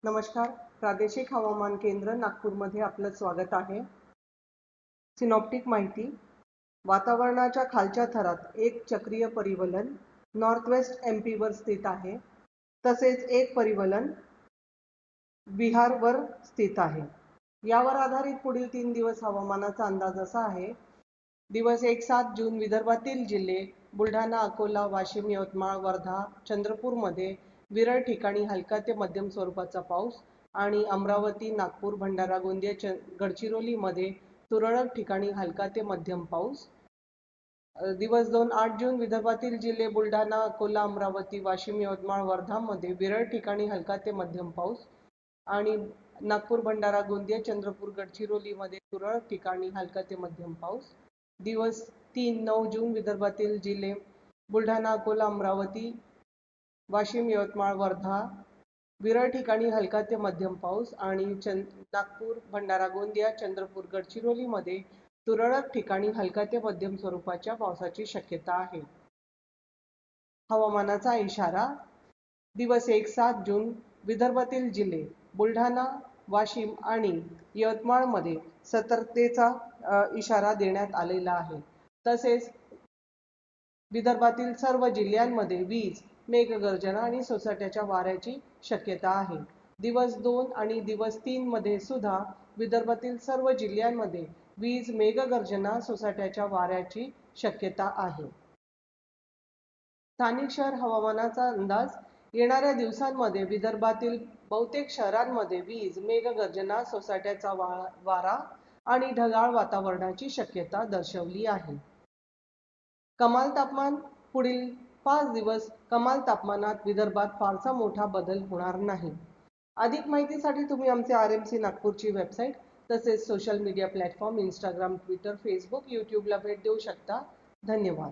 नमस्कार. प्रादेशिक हवामान केंद्र नागपूरमध्ये आपलं स्वागत आहे. सिनॉप्टिक माहिती. वातावरणाच्या खालच्या थरात एक चक्रीय परिवलन नॉर्थ वेस्ट MP वर स्थित आहे. तसेच एक परिवलन बिहारवर स्थित आहे. यावर आधारित पुढील 3 दिवस हवामानाचा अंदाज असा आहे. दिवस 1-7 जून विदर्भातील जिल्हे बुलढाणा, अकोला, वाशिम, यवतमाळ, वर्धा, चंद्रपूरमध्ये विरळ ठिकाणी हलका ते मध्यम स्वरूपाचा पाऊस आणि अमरावती, नागपूर, भंडारा, गोंदिया, गडचिरोलीमध्ये तुरळक ठिकाणी हलका ते मध्यम पाऊस. दिवस 2-8 जून विदर्भातील जिल्हे बुलढाणा, अकोला, अमरावती, वाशिम, यवतमाळ, वर्धामध्ये विरळ ठिकाणी हलका ते मध्यम पाऊस आणि नागपूर, भंडारा, गोंदिया, चंद्रपूर, गडचिरोलीमध्ये तुरळक ठिकाणी हलका ते मध्यम पाऊस. दिवस 3-9 जून विदर्भातील जिल्हे बुलढाणा, अकोला, अमरावती, वाशिम, यवतमाळ, वर्धा विरळ ठिकाणी हलका ते मध्यम पाऊस आणि नागपूर, भंडारा, गोंदिया, चंद्रपूर, गडचिरोलीमध्ये तुरळक ठिकाणी हलका ते मध्यम स्वरूपाच्या पावसाची शक्यता आहे. हवामानाचा इशारा. दिवस 1-7 जून विदर्भातील जिल्हे बुलढाणा, वाशिम आणि यवतमाळमध्ये सतर्कतेचा इशारा देण्यात आलेला आहे. तसेच विदर्भातील सर्व जिल्ह्यांमध्ये वीज, मेघगर्जना आणि सोसाट्याच्या वाऱ्याची शक्यता आहे. दिवस 2 आणि दिवस 3 मध्ये सुद्धा विदर्भातील सर्व जिल्ह्यांमध्ये वीज, मेघगर्जना, सोसाट्याच्या वाऱ्याची शक्यता आहे. स्थानिक शहर हवामानाचा अंदाज. येणाऱ्या दिवसांमध्ये विदर्भातील बहुतेक शहरांमध्ये वीज, मेघगर्जना, सोसाट्याचा वारा आणि ढगाळ वातावरणाची शक्यता दर्शवली आहे. कमाल तापमान. पुढील 5 दिवस कमाल तापमानात विदर्भात फारसा मोठा बदल होणार नाही. अधिक माहितीसाठी तुम्ही आमचे RMC नागपूरची वेबसाईट तसेच social media platform Instagram, Twitter, Facebook, यूट्यूबला भेट देऊ शकता. धन्यवाद.